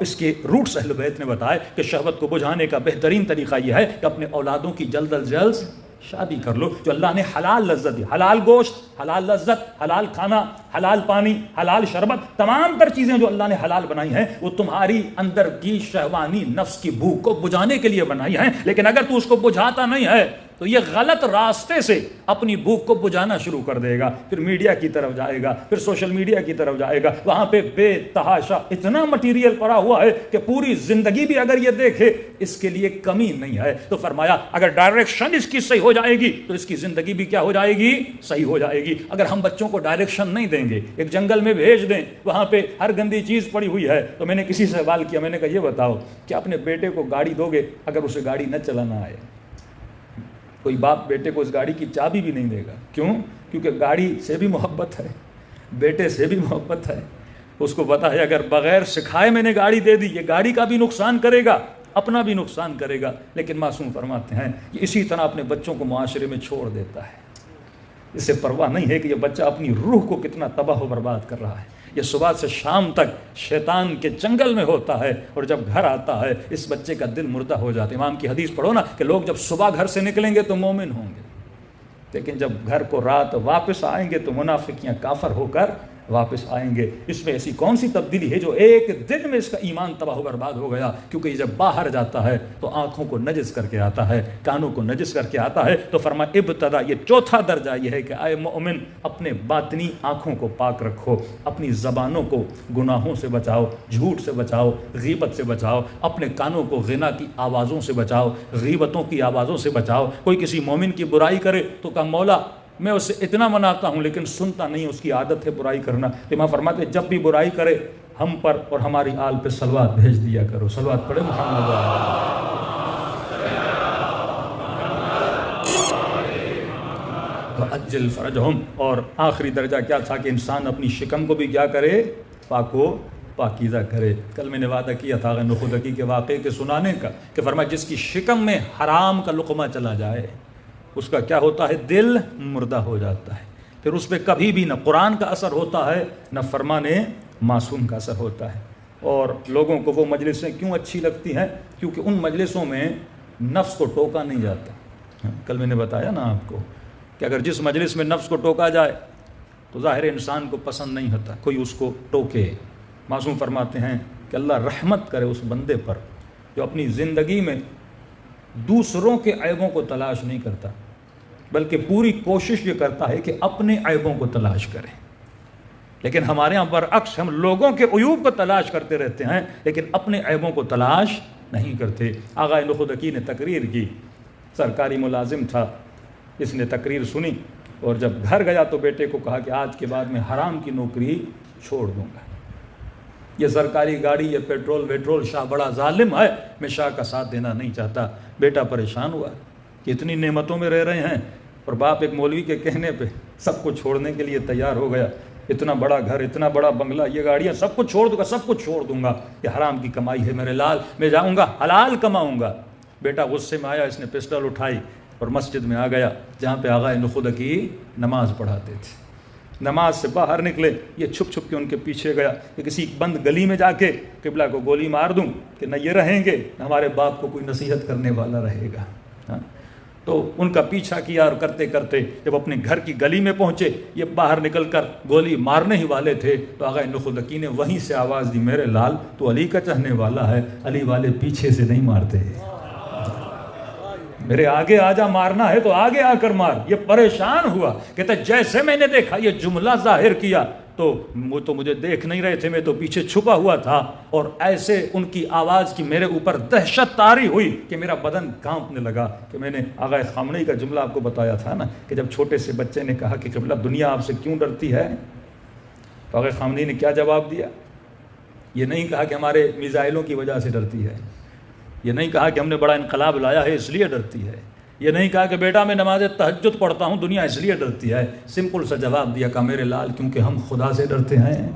اس کے روٹس اہل بیت نے بتایا کہ شہوت کو بجھانے کا بہترین طریقہ یہ ہے کہ اپنے اولادوں کی جلد از جلد شادی کر لو. جو اللہ نے حلال لذت دی، حلال گوشت، حلال لذت، حلال کھانا، حلال پانی، حلال شربت، تمام تر چیزیں جو اللہ نے حلال بنائی ہیں وہ تمہاری اندر کی شہوانی نفس کی بھوک کو بجھانے کے لیے بنائی ہیں. لیکن اگر تو اس کو بجھاتا نہیں ہے تو یہ غلط راستے سے اپنی بھوک کو بجھانا شروع کر دے گا. پھر میڈیا کی طرف جائے گا، پھر سوشل میڈیا کی طرف جائے گا، وہاں پہ بے تحاشا اتنا مٹیریل پڑا ہوا ہے کہ پوری زندگی بھی اگر یہ دیکھے اس کے لیے کمی نہیں ہے. تو فرمایا اگر ڈائریکشن اس کی صحیح ہو جائے گی تو اس کی زندگی بھی کیا ہو جائے گی؟ صحیح ہو جائے گی. اگر ہم بچوں کو ڈائریکشن نہیں دیں گے، ایک جنگل میں بھیج دیں، وہاں پہ ہر گندی چیز پڑی ہوئی ہے، تو میں نے کسی سے سوال کیا، میں نے کہا یہ بتاؤ کہ اپنے بیٹے کو گاڑی دو گے اگر اسے گاڑی نہ چلانا آئے؟ کوئی باپ بیٹے کو اس گاڑی کی چابی بھی نہیں دے گا. کیوں؟ کیونکہ گاڑی سے بھی محبت ہے، بیٹے سے بھی محبت ہے. اس کو پتا ہے اگر بغیر سکھائے میں نے گاڑی دے دی، یہ گاڑی کا بھی نقصان کرے گا، اپنا بھی نقصان کرے گا. لیکن معصوم فرماتے ہیں کہ اسی طرح اپنے بچوں کو معاشرے میں چھوڑ دیتا ہے. اس سے پرواہ نہیں ہے کہ یہ بچہ اپنی روح کو کتنا تباہ و برباد کر رہا ہے. یہ صبح سے شام تک شیطان کے جنگل میں ہوتا ہے، اور جب گھر آتا ہے اس بچے کا دل مردہ ہو جاتا ہے. امام کی حدیث پڑھو نا کہ لوگ جب صبح گھر سے نکلیں گے تو مومن ہوں گے، لیکن جب گھر کو رات واپس آئیں گے تو منافق یا کافر ہو کر واپس آئیں گے. اس میں ایسی کون سی تبدیلی ہے جو ایک دن میں اس کا ایمان تباہ و برباد ہو گیا؟ کیونکہ یہ جب باہر جاتا ہے تو آنکھوں کو نجس کر کے آتا ہے، کانوں کو نجس کر کے آتا ہے. تو فرمایا ابتدا یہ چوتھا درجہ یہ ہے کہ اے مومن اپنے باطنی آنکھوں کو پاک رکھو، اپنی زبانوں کو گناہوں سے بچاؤ، جھوٹ سے بچاؤ، غیبت سے بچاؤ، اپنے کانوں کو غنا کی آوازوں سے بچاؤ، غیبتوں کی آوازوں سے بچاؤ. کوئی کسی مومن کی برائی کرے تو کہا مولا میں اسے اتنا مناتا ہوں لیکن سنتا نہیں، اس کی عادت ہے برائی کرنا. امام فرماتے ہیں جب بھی برائی کرے ہم پر اور ہماری آل پہ صلوات بھیج دیا کرو. صلوات پڑھے محمد اجل فرجہم. اور آخری درجہ کیا تھا کہ انسان اپنی شکم کو بھی کیا کرے؟ پاک و پاکیزہ کرے. کل میں نے وعدہ کیا تھا نخودکی کے واقعے کے سنانے کا کہ فرمایا جس کی شکم میں حرام کا لقمہ چلا جائے اس کا کیا ہوتا ہے؟ دل مردہ ہو جاتا ہے. پھر اس پہ کبھی بھی نہ قرآن کا اثر ہوتا ہے نہ فرمان معصوم کا اثر ہوتا ہے. اور لوگوں کو وہ مجلسیں کیوں اچھی لگتی ہیں؟ کیونکہ ان مجلسوں میں نفس کو ٹوکا نہیں جاتا. کل میں نے بتایا نا آپ کو کہ اگر جس مجلس میں نفس کو ٹوکا جائے تو ظاہر انسان کو پسند نہیں ہوتا کوئی اس کو ٹوکے. معصوم فرماتے ہیں کہ اللہ رحمت کرے اس بندے پر جو اپنی زندگی میں دوسروں کے عیبوں کو تلاش نہیں کرتا بلکہ پوری کوشش یہ کرتا ہے کہ اپنے عیبوں کو تلاش کرے. لیکن ہمارے ہاں برعکس ہم لوگوں کے عیوب کو تلاش کرتے رہتے ہیں لیکن اپنے عیبوں کو تلاش نہیں کرتے. آغا نخودکی نے تقریر کی، سرکاری ملازم تھا، اس نے تقریر سنی اور جب گھر گیا تو بیٹے کو کہا کہ آج کے بعد میں حرام کی نوکری چھوڑ دوں گا. یہ سرکاری گاڑی، یہ پیٹرول، شاہ بڑا ظالم ہے، میں شاہ کا ساتھ دینا نہیں چاہتا. بیٹا پریشان ہوا کہ اتنی نعمتوں میں رہ رہے ہیں اور باپ ایک مولوی کے کہنے پہ سب کو چھوڑنے کے لیے تیار ہو گیا. اتنا بڑا گھر، اتنا بڑا بنگلہ، یہ گاڑیاں، سب کچھ چھوڑ دوں گا، سب کچھ چھوڑ دوں گا. یہ حرام کی کمائی ہے میرے لال، میں جاؤں گا حلال کماؤں گا. بیٹا غصے میں آیا، اس نے پسٹل اٹھائی اور مسجد میں آ گیا جہاں پہ آغا نخودکی نماز پڑھاتے تھے. نماز سے باہر نکلے، یہ چھپ چھپ کے ان کے پیچھے گیا کہ کسی بند گلی میں جا کے قبلہ کو گولی مار دوں کہ نہ یہ رہیں گے نہ ہمارے باپ کو کوئی نصیحت کرنے والا رہے گا. تو ان کا پیچھا کیا اور کرتے کرتے جب اپنے گھر کی گلی میں پہنچے، یہ باہر نکل کر گولی مارنے ہی والے تھے تو آغا نخودکی نے وہیں سے آواز دی، میرے لال تو علی کا چاہنے والا ہے، علی والے پیچھے سے نہیں مارتے، میرے آگے آ جا، مارنا ہے تو آگے آ کر مار. یہ پریشان ہوا، کہتا جیسے میں نے دیکھا یہ جملہ ظاہر کیا تو وہ تو مجھے دیکھ نہیں رہے تھے، میں تو پیچھے چھپا ہوا تھا، اور ایسے ان کی آواز کی میرے اوپر دہشت طاری ہوئی کہ میرا بدن کانپنے لگا. کہ میں نے آغا خامنئی کا جملہ آپ کو بتایا تھا نا کہ جب چھوٹے سے بچے نے کہا کہ قبلہ دنیا آپ سے کیوں ڈرتی ہے، تو آغا خامنئی نے کیا جواب دیا؟ یہ نہیں کہا کہ ہمارے میزائلوں کی وجہ سے ڈرتی ہے، یہ نہیں کہا کہ ہم نے بڑا انقلاب لایا ہے اس لیے ڈرتی ہے، یہ نہیں کہا کہ بیٹا میں نماز تہجد پڑھتا ہوں دنیا اس لیے ڈرتی ہے. سمپل سا جواب دیا کہ میرے لال کیونکہ ہم خدا سے ڈرتے ہیں،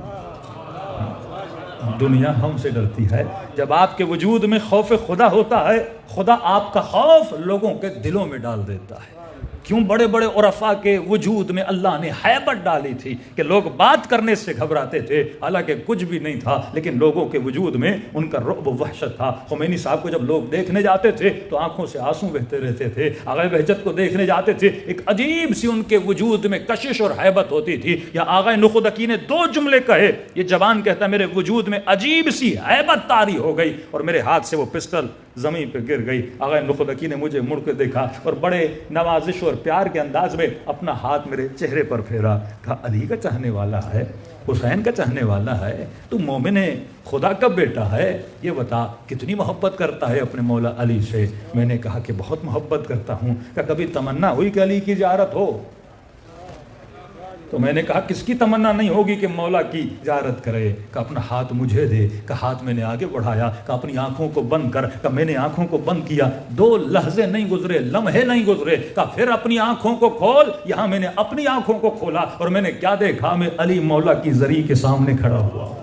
دنیا ہم سے ڈرتی ہے. جب آپ کے وجود میں خوف خدا ہوتا ہے، خدا آپ کا خوف لوگوں کے دلوں میں ڈال دیتا ہے. کیوں بڑے بڑے عرفاء کے وجود میں اللہ نے ہیبت ڈالی تھی کہ لوگ بات کرنے سے گھبراتے تھے، حالانکہ کچھ بھی نہیں تھا، لیکن لوگوں کے وجود میں ان کا رعب و وحشت تھا۔ خمینی صاحب کو جب لوگ دیکھنے جاتے تھے تو آنکھوں سے آنسو بہتے رہتے تھے، آغا بہجت کو دیکھنے جاتے تھے ایک عجیب سی ان کے وجود میں کشش اور ہیبت ہوتی تھی۔ یا آغا نخودکی نے 2 جملے کہے، یہ جوان کہتا میرے وجود میں عجیب سی ہیبت طاری ہو گئی اور میرے ہاتھ سے وہ پسٹل زمین پہ گر گئی۔ آغا نخودکی نے مجھے مڑ کے دیکھا اور بڑے نوازش اور پیار کے انداز میں اپنا ہاتھ میرے چہرے پر پھیرا، کہا علی کا چاہنے والا ہے، حسین کا چاہنے والا ہے، تو مومن خدا کا بیٹا ہے، یہ بتا کتنی محبت کرتا ہے اپنے مولا علی سے؟ میں نے کہا کہ بہت محبت کرتا ہوں۔ کہ کبھی تمنا ہوئی کہ علی کی زیارت ہو؟ تو میں نے کہا کس کی تمنا نہیں ہوگی کہ مولا کی زیارت کرے؟ کہ اپنا ہاتھ مجھے دے۔ کہ ہاتھ میں نے آگے بڑھایا، کہ اپنی آنکھوں کو بند کر۔ کہ میں نے آنکھوں کو بند کیا، 2 لحظے نہیں گزرے، لمحے نہیں گزرے، کہ پھر اپنی آنکھوں کو کھول۔ یہاں میں نے اپنی آنکھوں کو کھولا اور میں نے کیا دیکھا؟ میں علی مولا کی زری کے سامنے کھڑا ہوا۔